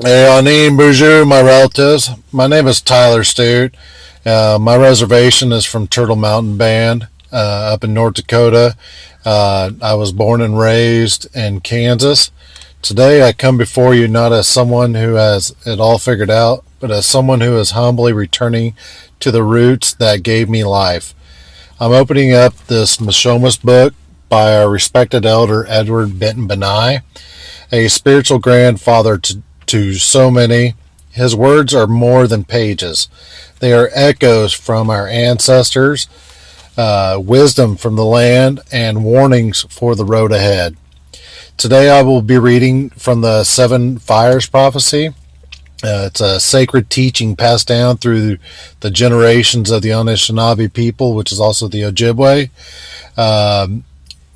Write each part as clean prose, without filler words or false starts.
Hey, Anin, bonjour, my relatives. My name is Tyler Stute. My reservation is from Turtle Mountain Band up in North Dakota. I was born and raised in Kansas. Today, I come before you not as someone who has it all figured out, but as someone who is humbly returning to the roots that gave me life. I'm opening up this Mishomis book by our respected Elder Edward Benton-Banai, a spiritual grandfather to so many. His words are more than pages. They are echoes from our ancestors, wisdom from the land, and warnings for the road ahead. Today I will be reading from the Seven Fires prophecy. It's a sacred teaching passed down through the generations of the Anishinaabe people, which is also the Ojibwe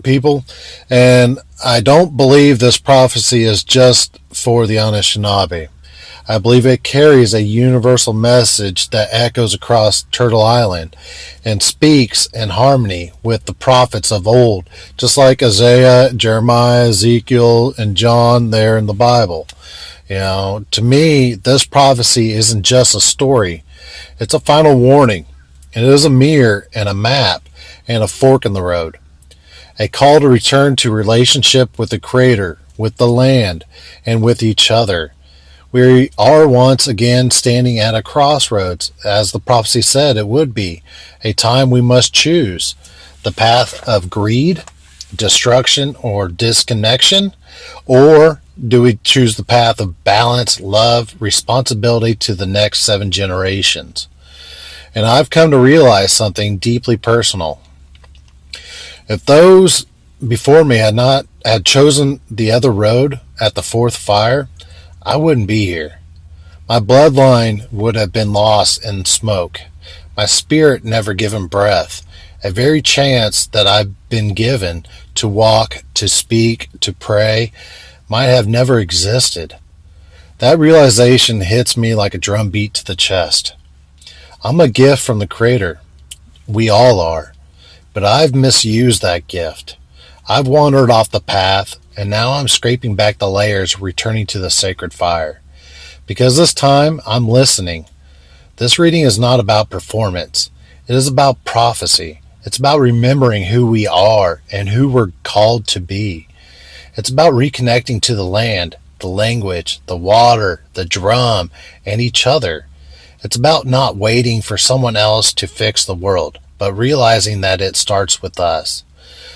people. And I don't believe this prophecy is just for the Anishinaabe. I believe it carries a universal message that echoes across Turtle Island and speaks in harmony with the prophets of old, just like Isaiah, Jeremiah, Ezekiel, and John there in the Bible. To me, this prophecy isn't just a story. It's a final warning. It is a mirror and a map and a fork in the road. A call to return to relationship with the Creator, with the land, and with each other. We are once again standing at a crossroads, as the prophecy said it would be, a time we must choose. The path of greed, destruction, or disconnection, or do we choose the path of balance, love, responsibility to the next 7 generations? And I've come to realize something deeply personal. If those before me had chosen the other road at the 4th fire, I wouldn't be here. My bloodline would have been lost in smoke, my spirit never given breath. A very chance that I've been given to walk, to speak, to pray might have never existed. That realization hits me like a drum beat to the chest. I'm a gift from the Creator. We all are. But I've misused that gift. I've wandered off the path, and now I'm scraping back the layers, returning to the sacred fire. Because this time, I'm listening. This reading is not about performance. It is about prophecy. It's about remembering who we are and who we're called to be. It's about reconnecting to the land, the language, the water, the drum, and each other. It's about not waiting for someone else to fix the world, but realizing that it starts with us.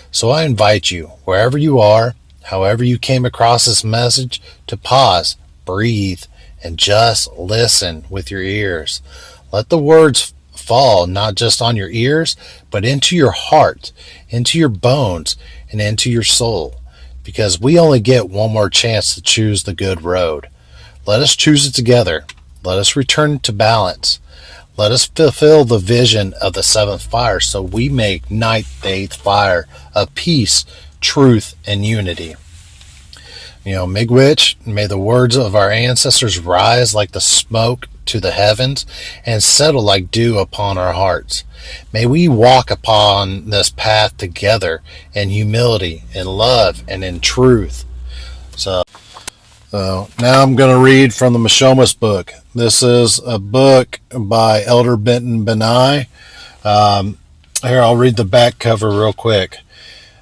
So I invite you, wherever you are, however you came across this message, to pause, breathe, and just listen with your ears. Let the words fall not just on your ears, but into your heart, into your bones, and into your soul. Because we only get one more chance to choose the good road. Let us choose it together. Let us return to balance. Let us fulfill the vision of the 7th fire so we may ignite the 8th fire of peace, truth, and unity. Miigwech, may the words of our ancestors rise like the smoke to the heavens and settle like dew upon our hearts. May we walk upon this path together in humility, in love, and in truth. So now I'm going to read from the Mishomis Book. This is a book by Elder Benton-Banai. Here, I'll read the back cover real quick.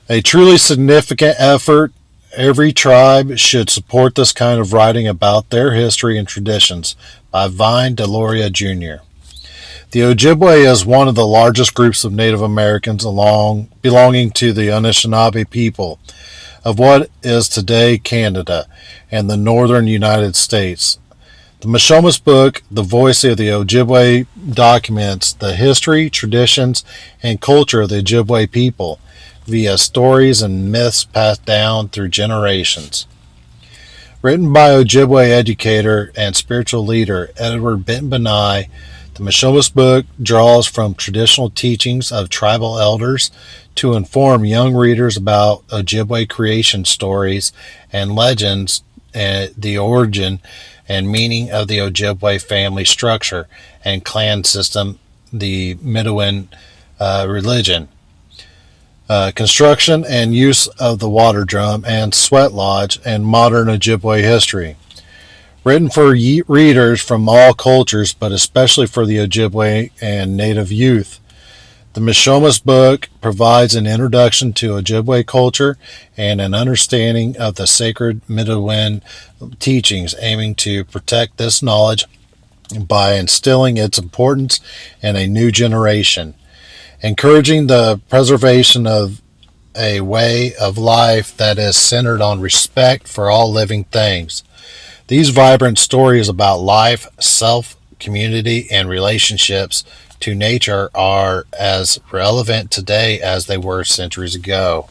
A truly significant effort. Every tribe should support this kind of writing about their history and traditions by Vine Deloria Jr. The Ojibwe is one of the largest groups of Native Americans belonging to the Anishinaabe people of what is today Canada and the northern United States. The Mishomis Book, the voice of the Ojibwe, documents the history, traditions, and culture of the Ojibwe people via stories and myths passed down through generations. Written by Ojibwe educator and spiritual leader Edward Benton-Banai, the Mishomis Book draws from traditional teachings of tribal elders to inform young readers about Ojibwe creation stories and legends, and the origin and meaning of the Ojibwe family structure and clan system, the Midwin religion. Construction and use of the water drum and sweat lodge, and modern Ojibwe history. Written for readers from all cultures, but especially for the Ojibwe and Native youth. The Mishomis Book provides an introduction to Ojibwe culture and an understanding of the sacred Midewiwin teachings, aiming to protect this knowledge by instilling its importance in a new generation, encouraging the preservation of a way of life that is centered on respect for all living things. These vibrant stories about life, self, community, and relationships to nature are as relevant today as they were centuries ago.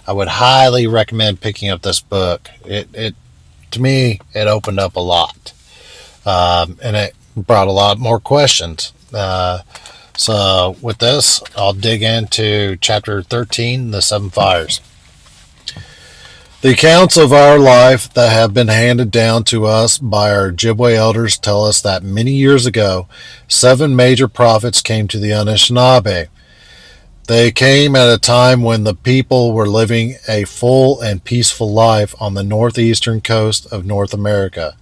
I would highly recommend picking up this book. It to me, it opened up a lot, and it brought a lot more questions. So with this, I'll dig into chapter 13, The Seven Fires. The accounts of our life that have been handed down to us by our Ojibwe elders tell us that many years ago, 7 major prophets came to the Anishinaabe. They came at a time when the people were living a full and peaceful life on the northeastern coast of North America.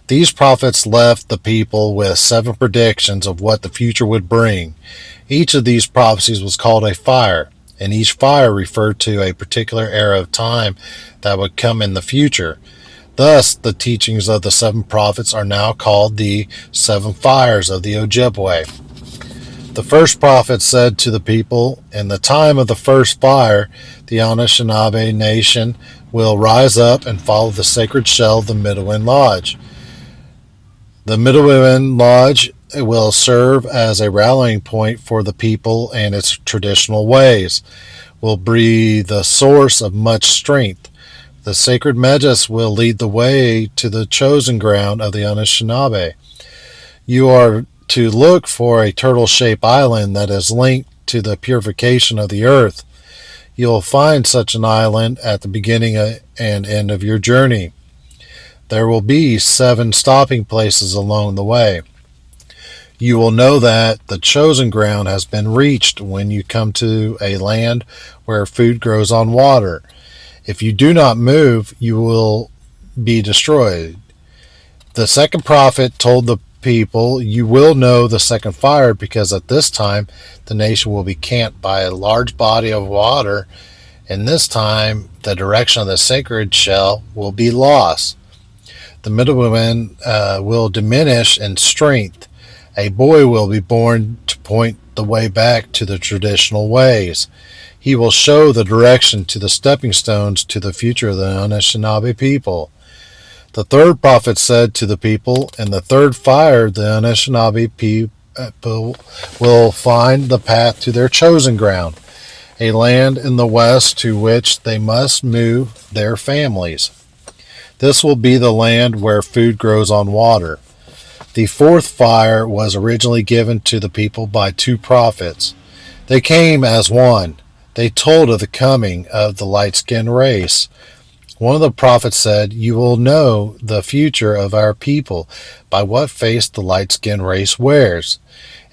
These prophets left the people with 7 predictions of what the future would bring. Each of these prophecies was called a fire, and each fire referred to a particular era of time that would come in the future. Thus, the teachings of the 7 prophets are now called the 7 fires of the Ojibwe. The first prophet said to the people, "In the time of the first fire, the Anishinaabe nation will rise up and follow the sacred shell of the Midewiwin Lodge. The Midewiwin Lodge will serve as a rallying point for the people, and its traditional ways will be the source of much strength. The sacred Medjas will lead the way to the chosen ground of the Anishinaabe. You are to look for a turtle-shaped island that is linked to the purification of the earth. You will find such an island at the beginning and end of your journey. There will be 7 stopping places along the way. You will know that the chosen ground has been reached when you come to a land where food grows on water. If you do not move, you will be destroyed." The second prophet told the people, "You will know the second fire because at this time the nation will be camped by a large body of water, and this time the direction of the sacred shell will be lost. The Midewiwin will diminish in strength. A boy will be born to point the way back to the traditional ways. He will show the direction to the stepping stones to the future of the Anishinaabe people." The third prophet said to the people, "In the third fire, the Anishinaabe people will find the path to their chosen ground, a land in the west to which they must move their families. This will be the land where food grows on water." The fourth fire was originally given to the people by 2 prophets. They came as one. They told of the coming of the light-skinned race. One of the prophets said, "You will know the future of our people by what face the light-skinned race wears.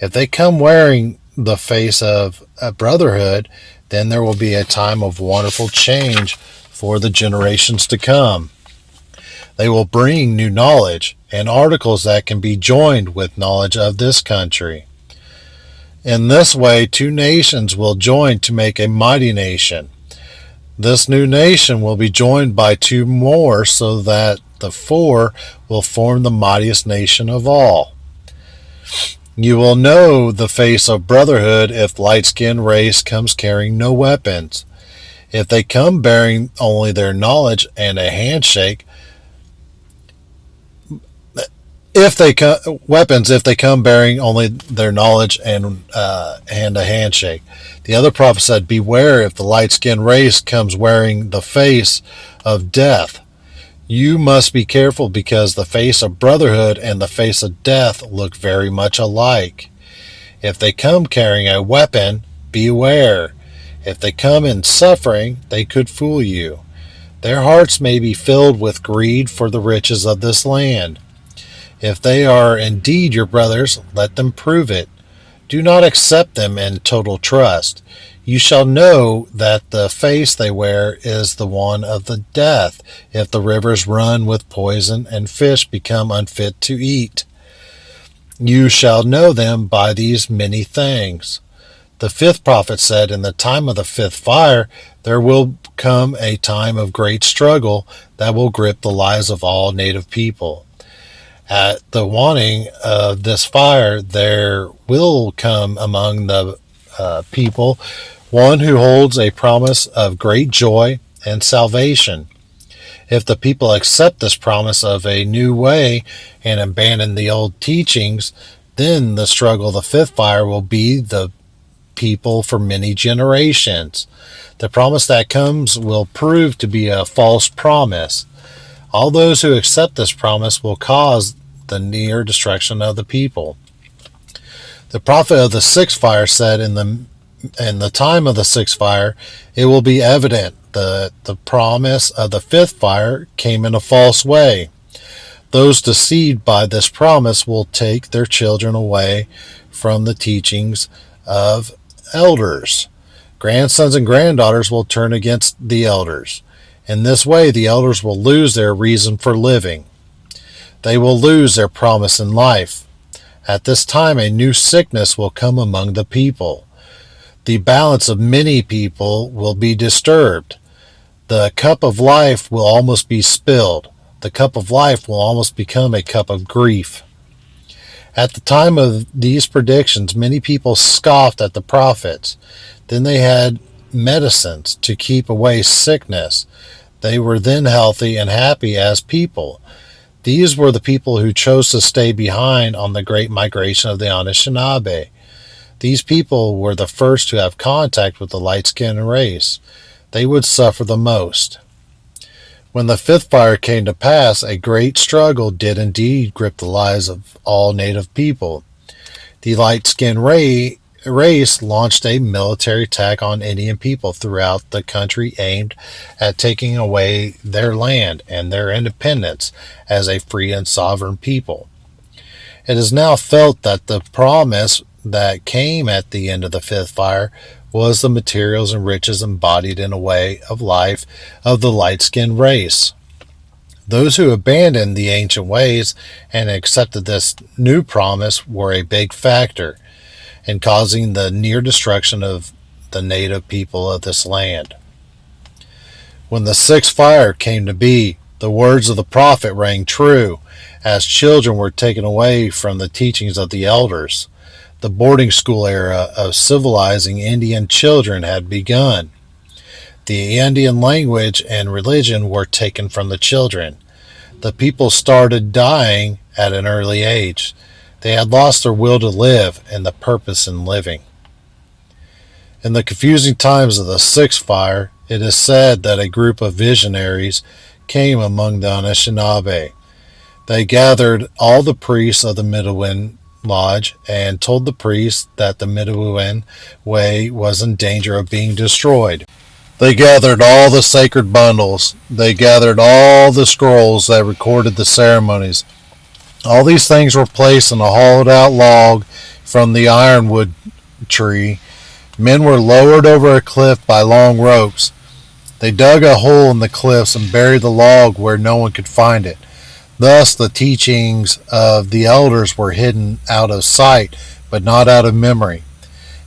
If they come wearing the face of a brotherhood, then there will be a time of wonderful change for the generations to come. They will bring new knowledge and articles that can be joined with knowledge of this country. In this way, 2 nations will join to make a mighty nation. This new nation will be joined by 2 more so that the 4 will form the mightiest nation of all. You will know the face of brotherhood if light-skinned race comes carrying no weapons. If they come bearing only their knowledge and a handshake, if they come bearing only their knowledge and a handshake." The other prophet said, "Beware if the light-skinned race comes wearing the face of death. You must be careful because the face of brotherhood and the face of death look very much alike. If they come carrying a weapon, beware. If they come in suffering, they could fool you. Their hearts may be filled with greed for the riches of this land. If they are indeed your brothers, let them prove it. Do not accept them in total trust. You shall know that the face they wear is the one of the death, if the rivers run with poison and fish become unfit to eat. You shall know them by these many things. The fifth prophet said, in the time of the fifth fire, there will come a time of great struggle that will grip the lives of all native people. At the wanting of this fire, there will come among the people one who holds a promise of great joy and salvation. If the people accept this promise of a new way and abandon the old teachings, then the struggle of the fifth fire will be the people for many generations. The promise that comes will prove to be a false promise. All those who accept this promise will cause the near destruction of the people. The prophet of the sixth fire said, in the time of the sixth fire, it will be evident that the promise of the fifth fire came in a false way. Those deceived by this promise will take their children away from the teachings of elders. Grandsons and granddaughters will turn against the elders. In this way, the elders will lose their reason for living. They will lose their promise in life. At this time, a new sickness will come among the people. The balance of many people will be disturbed. The cup of life will almost be spilled. The cup of life will almost become a cup of grief. At the time of these predictions, many people scoffed at the prophets. Then they had medicines to keep away sickness. They were then healthy and happy as people. These were the people who chose to stay behind on the great migration of the Anishinaabe. These people were the first to have contact with the light-skinned race. They would suffer the most. When the fifth fire came to pass, a great struggle did indeed grip the lives of all native people. The light-skinned race launched a military attack on Indian people throughout the country aimed at taking away their land and their independence as a free and sovereign people. It is now felt that the promise that came at the end of the fifth fire was the materials and riches embodied in a way of life of the light-skinned race. Those who abandoned the ancient ways and accepted this new promise were a big factor in causing the near destruction of the native people of this land. When the sixth fire came to be, the words of the prophet rang true, as children were taken away from the teachings of the elders. The boarding school era of civilizing Indian children had begun. The Indian language and religion were taken from the children. The people started dying at an early age. They had lost their will to live and the purpose in living. In the confusing times of the sixth fire, it is said that a group of visionaries came among the Anishinaabe. They gathered all the priests of the Midewiwin Lodge and told the priests that the Midewiwin Way was in danger of being destroyed. They gathered all the sacred bundles. They gathered all the scrolls that recorded the ceremonies. All these things were placed in a hollowed-out log from the ironwood tree. Men were lowered over a cliff by long ropes. They dug a hole in the cliffs and buried the log where no one could find it. Thus, the teachings of the elders were hidden out of sight, but not out of memory.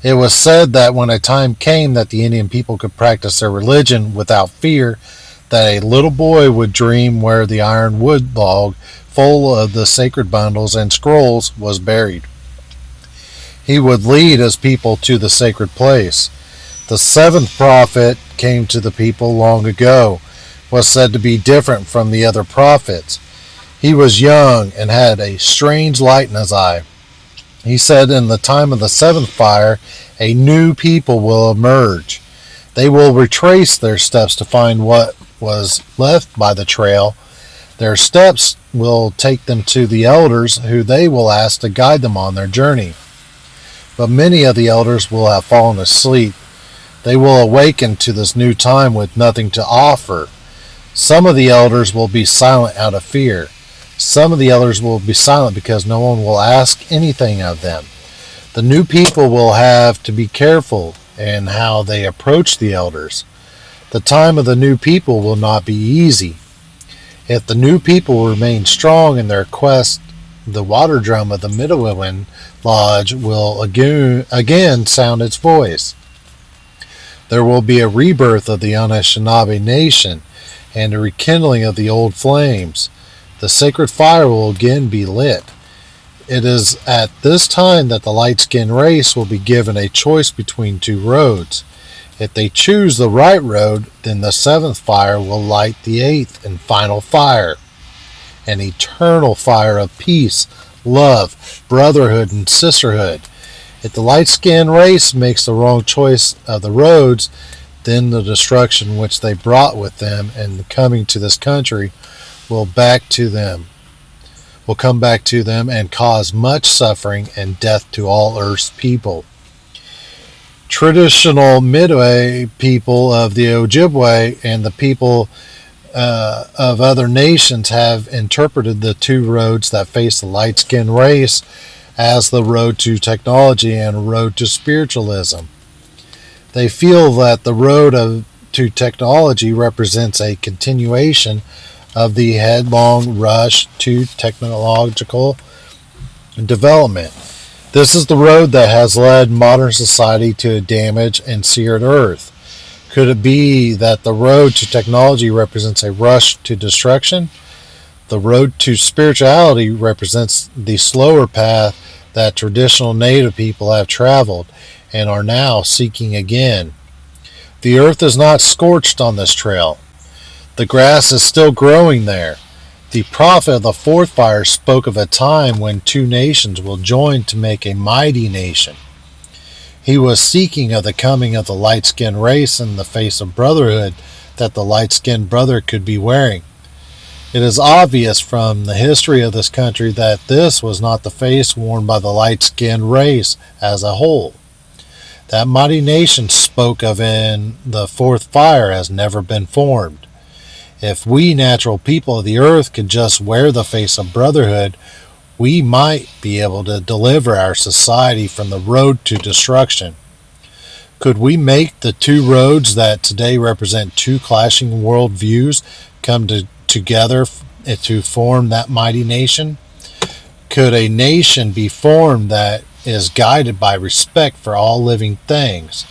It was said that when a time came that the Indian people could practice their religion without fear, that a little boy would dream where the ironwood log full of the sacred bundles and scrolls was buried. He would lead his people to the sacred place. The seventh prophet came to the people long ago, was said to be different from the other prophets. He was young and had a strange light in his eye. He said, in the time of the seventh fire, a new people will emerge. They will retrace their steps to find what was left by the trail. Their steps will take them to the elders, who they will ask to guide them on their journey. But many of the elders will have fallen asleep. They will awaken to this new time with nothing to offer. Some of the elders will be silent out of fear. Some of the elders will be silent because no one will ask anything of them. The new people will have to be careful and how they approach the elders. The time of the new people will not be easy. If the new people remain strong in their quest, the water drum of the Midwinter Lodge will again sound its voice. There will be a rebirth of the Anishinaabe nation and a rekindling of the old flames. The sacred fire will again be lit. It is at this time that the light-skinned race will be given a choice between two roads. If they choose the right road, then the seventh fire will light the eighth and final fire, an eternal fire of peace, love, brotherhood, and sisterhood. If the light-skinned race makes the wrong choice of the roads, then the destruction which they brought with them and coming to this country will come back to them and cause much suffering and death to all Earth's people. Traditional Midway people of the Ojibwe and the people of other nations have interpreted the two roads that face the light-skinned race as the road to technology and road to spiritualism. They feel that the road to technology represents a continuation of the headlong rush to technological development. This is the road that has led modern society to a damaged and seared earth. Could it be that the road to technology represents a rush to destruction? The road to spirituality represents the slower path that traditional native people have traveled and are now seeking again. The earth is not scorched on this trail. The grass is still growing there. The prophet of the fourth fire spoke of a time when two nations will join to make a mighty nation. He was speaking of the coming of the light-skinned race in the face of brotherhood that the light-skinned brother could be wearing. It is obvious from the history of this country that this was not the face worn by the light-skinned race as a whole. That mighty nation spoke of in the fourth fire has never been formed. If we natural people of the earth could just wear the face of brotherhood, we might be able to deliver our society from the road to destruction. Could we make the two roads that today represent two clashing worldviews come together to form that mighty nation? Could a nation be formed that is guided by respect for all living things?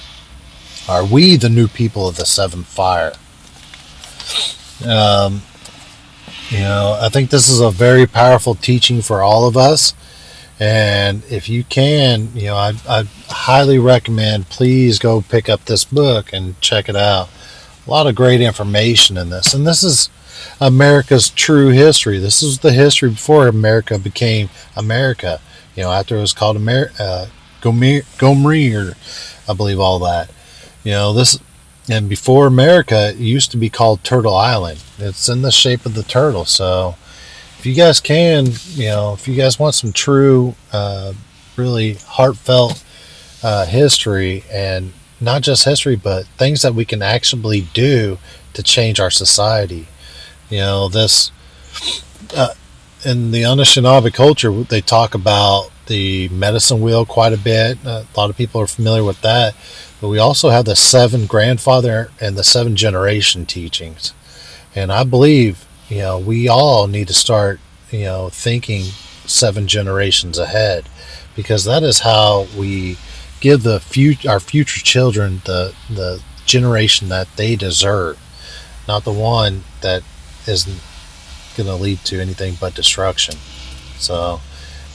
Are we the new people of the seventh fire? I think this is a very powerful teaching for all of us. And if you can, I highly recommend, please go pick up this book and check it out. A lot of great information in this. And this is America's true history. This is the history before America became America. After it was called Gomer, I believe all that. This. And before America, it used to be called Turtle Island. It's in the shape of the turtle. So if you guys can, if you guys want some true, really heartfelt history, and not just history, but things that we can actually do to change our society. This in the Anishinaabe culture, they talk about the medicine wheel quite a bit. A lot of people are familiar with that. But we also have the 7 grandfather and the 7 generation teachings. And I believe, we all need to start, thinking 7 generations ahead, because that is how we give our future children the generation that they deserve, not the one that isn't going to lead to anything but destruction. So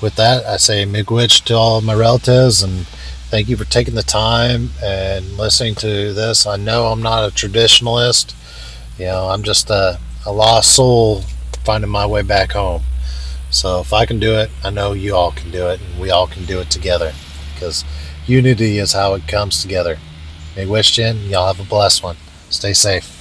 with that, I say miigwech to all of my relatives, and thank you for taking the time and listening to this. I know I'm not a traditionalist. I'm just a lost soul finding my way back home. So if I can do it, I know you all can do it, and we all can do it together, because unity is how it comes together. Miigwech, y'all have a blessed one. Stay safe.